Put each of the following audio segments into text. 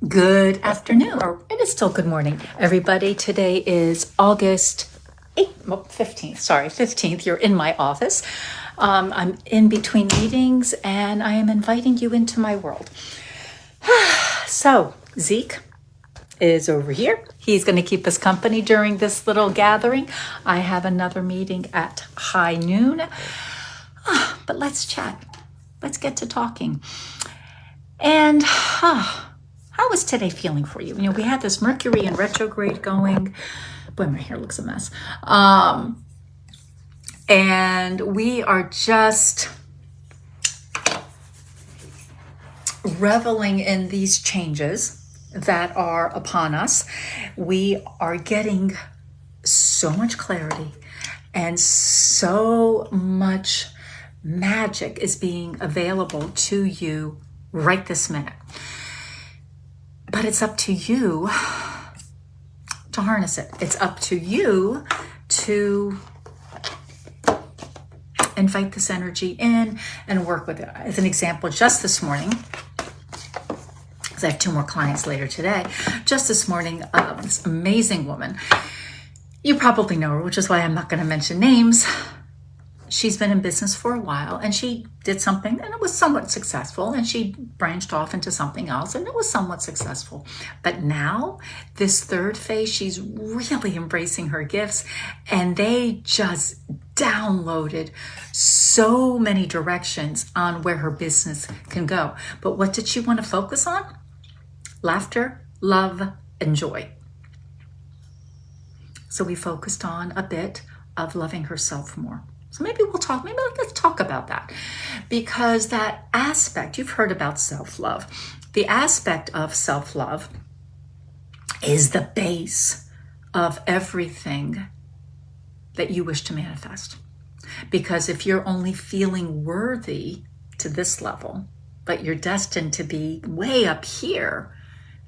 Good afternoon, or it is still good morning, everybody. Today is August 15th. Sorry, 15th. You're in my office. I'm in between meetings and I am inviting you into my world. So, Zeke is over here. He's going to keep us company during this little gathering. I have another meeting at high noon. But let's chat. Let's get to talking. And how is today feeling for you? You know, we had this Mercury in retrograde going. Boy, my hair looks a mess. And we are just reveling in these changes that are upon us. We are getting so much clarity and so much magic is being available to you right this minute. But it's up to you to harness it. It's up to you to invite this energy in and work with it. As an example, just this morning, because I have 2 more clients later today, just this morning, this amazing woman, you probably know her, which is why I'm not going to mention names. She's been in business for a while and she did something and it was somewhat successful, and she branched off into something else and it was somewhat successful. But now this third phase, she's really embracing her gifts, and they just downloaded so many directions on where her business can go. But what did she want to focus on? Laughter, love, and joy. So we focused on a bit of loving herself more. So maybe let's talk about that, because that aspect, you've heard about self-love. The aspect of self-love is the base of everything that you wish to manifest. Because if you're only feeling worthy to this level, but you're destined to be way up here,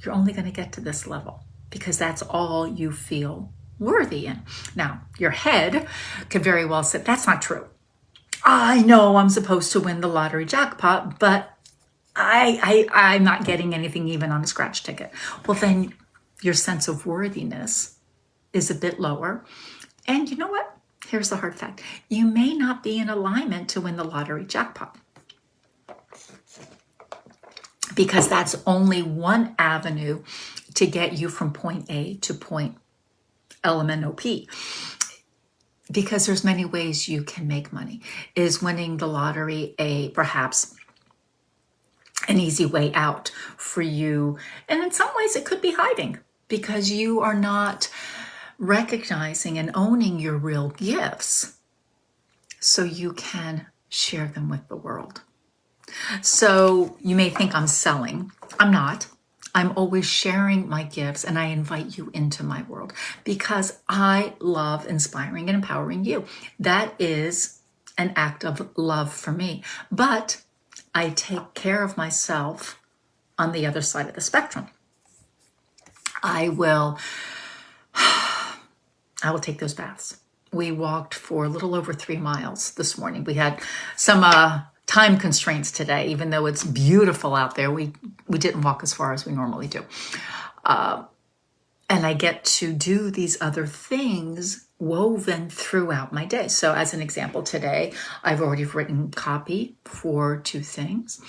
you're only going to get to this level because that's all you feel worthy in. Now, your head could very well say, that's not true. I know I'm supposed to win the lottery jackpot, but I'm not getting anything even on a scratch ticket. Well, then your sense of worthiness is a bit lower. And you know what? Here's the hard fact. You may not be in alignment to win the lottery jackpot, because that's only one avenue to get you from point A to point LMNOP, because there's many ways you can make money. Is winning the lottery perhaps an easy way out for you? And in some ways it could be hiding, because you are not recognizing and owning your real gifts so you can share them with the world. So you may think I'm selling. I'm not. I'm always sharing my gifts, and I invite you into my world because I love inspiring and empowering you. That is an act of love for me. But I take care of myself on the other side of the spectrum. I will take those baths. We walked for a little over 3 miles this morning. We had some time constraints today, even though it's beautiful out there. We didn't walk as far as we normally do. And I get to do these other things woven throughout my day. So as an example, today, I've already written copy for 2 things.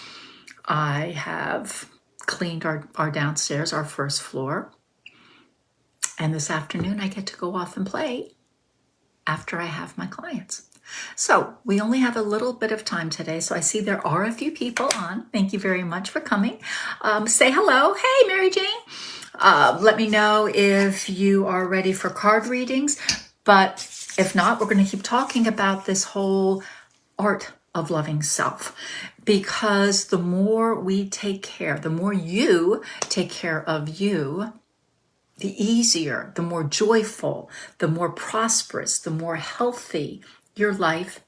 I have cleaned our downstairs, our first floor. And this afternoon, I get to go off and play after I have my clients. So we only have a little bit of time today. So I see there are a few people on. Thank you very much for coming. Say hello. Hey, Mary Jane. Let me know if you are ready for card readings. But if not, we're going to keep talking about this whole art of loving self. Because the more we take care, the more you take care of you, the easier, the more joyful, the more prosperous, the more healthy your life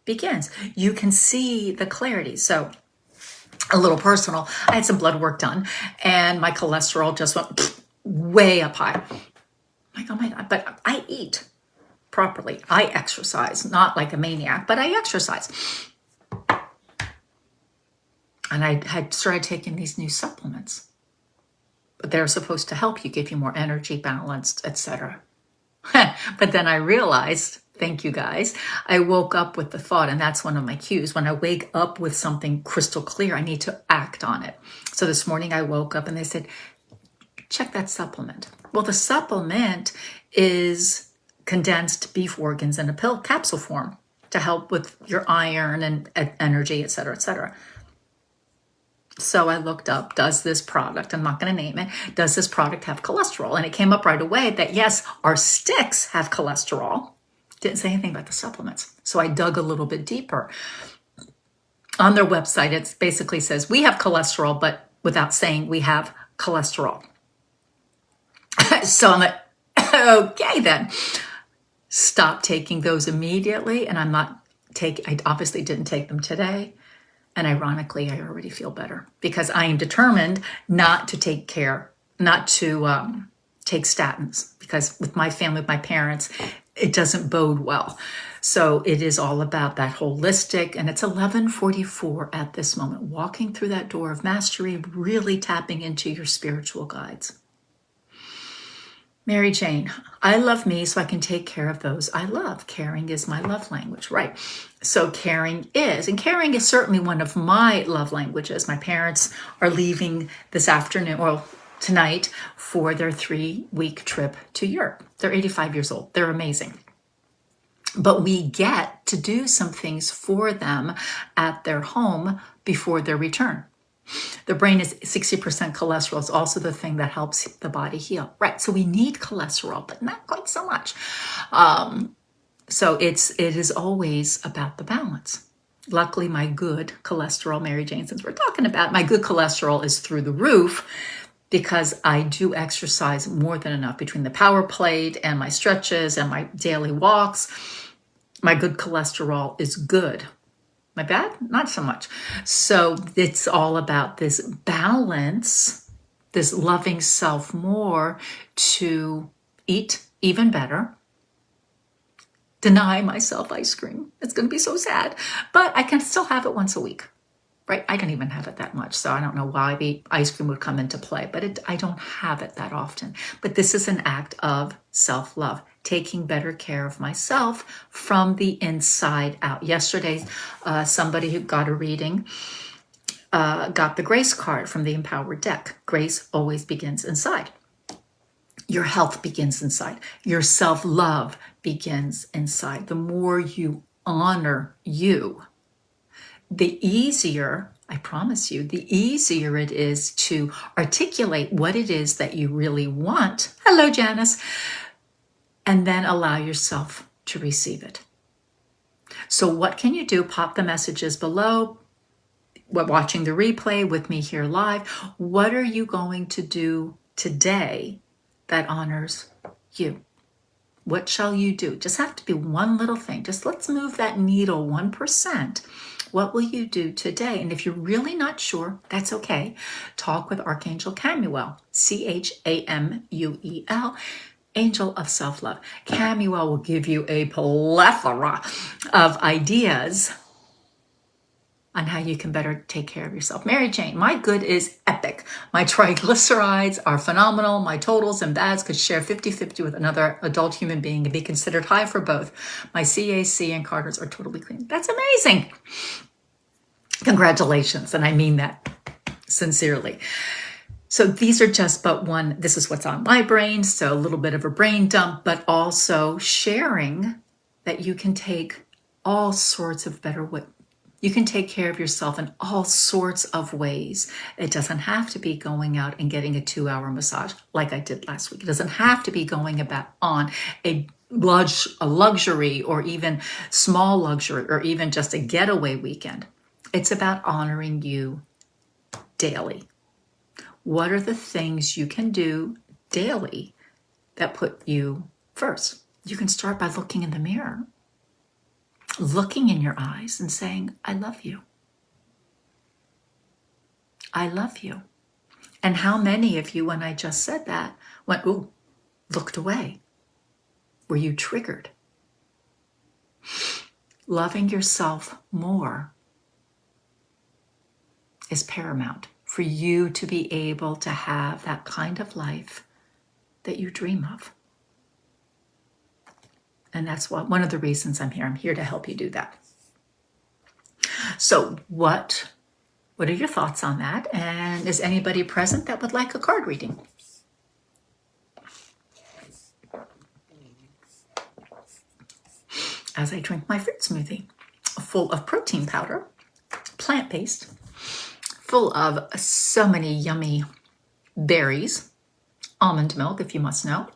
begins. You can see the clarity. So a little personal, I had some blood work done and my cholesterol just went way up high. Like, oh my God, but I eat properly. I exercise, not like a maniac, but I exercise. And I had started taking these new supplements. But they're supposed to help you, give you more energy, balanced, etc. But then I realized, thank you guys, I woke up with the thought, and that's one of my cues. When I wake up with something crystal clear, I need to act on it. So this morning I woke up and they said, check that supplement. Well, the supplement is condensed beef organs in a pill capsule form to help with your iron and energy, et cetera, et cetera. So I looked up, does this product, I'm not going to name it, does this product have cholesterol? And it came up right away that yes, our sticks have cholesterol. Didn't say anything about the supplements. So I dug a little bit deeper. On their website, it basically says we have cholesterol, but without saying we have cholesterol. So I'm like, okay then. Stop taking those immediately. And I obviously didn't take them today. And ironically, I already feel better because I am determined not to take statins, because with my family, with my parents, it doesn't bode well. So it is all about that holistic, and it's 11:44 at this moment, walking through that door of mastery, really tapping into your spiritual guides. Mary Jane, I love me so I can take care of those I love. Caring is my love language, right? So caring is certainly one of my love languages. My parents are leaving this afternoon, or tonight, for their 3-week trip to Europe. They're 85 years old. They're amazing. But we get to do some things for them at their home before their return. The brain is 60% cholesterol. It's also the thing that helps the body heal. Right, so we need cholesterol, but not quite so much. So it is always about the balance. Luckily, my good cholesterol, Mary Jane, since we're talking about, my good cholesterol is through the roof because I do exercise more than enough between the power plate and my stretches and my daily walks. My good cholesterol is good. My bad? Not so much. So it's all about this balance, this loving self more, to eat even better, deny myself ice cream. It's going to be so sad, but I can still have it once a week, right? I don't even have it that much, so I don't know why the ice cream would come into play, but I don't have it that often. But this is an act of self-love, taking better care of myself from the inside out. Yesterday, somebody who got a reading got the Grace card from the Empowered deck. Grace always begins inside. Your health begins inside. Your self-love begins inside. The more you honor you, the easier, I promise you, the easier it is to articulate what it is that you really want. Hello, Janice. And then allow yourself to receive it. So what can you do? Pop the messages below. Watching the replay with me here live. What are you going to do today that honors you? What shall you do? Just have to be one little thing. Just let's move that needle 1%. What will you do today? And if you're really not sure, that's okay. Talk with Archangel Chamuel, Chamuel, Angel of Self-Love. Chamuel will give you a plethora of ideas on how you can better take care of yourself. Mary Jane, my good is epic. My triglycerides are phenomenal. My totals and bads could share 50-50 with another adult human being and be considered high for both. My CAC and Carters are totally clean. That's amazing. Congratulations. And I mean that sincerely. So these are just but one, this is what's on my brain. So a little bit of a brain dump, but also sharing that you can take all sorts of better ways. You can take care of yourself in all sorts of ways. It doesn't have to be going out and getting a 2-hour massage like I did last week. It doesn't have to be going about on a luxury or even small luxury or even just a getaway weekend. It's about honoring you daily. What are the things you can do daily that put you first? You can start by looking in the mirror, looking in your eyes and saying, I love you. I love you. And how many of you, when I just said that, went, ooh, looked away? Were you triggered? Loving yourself more is paramount. for you to be able to have that kind of life that you dream of. And that's one of the reasons I'm here. I'm here to help you do that. So what are your thoughts on that? And is anybody present that would like a card reading? As I drink my fruit smoothie, full of protein powder, plant-based, full of so many yummy berries, almond milk, if you must know,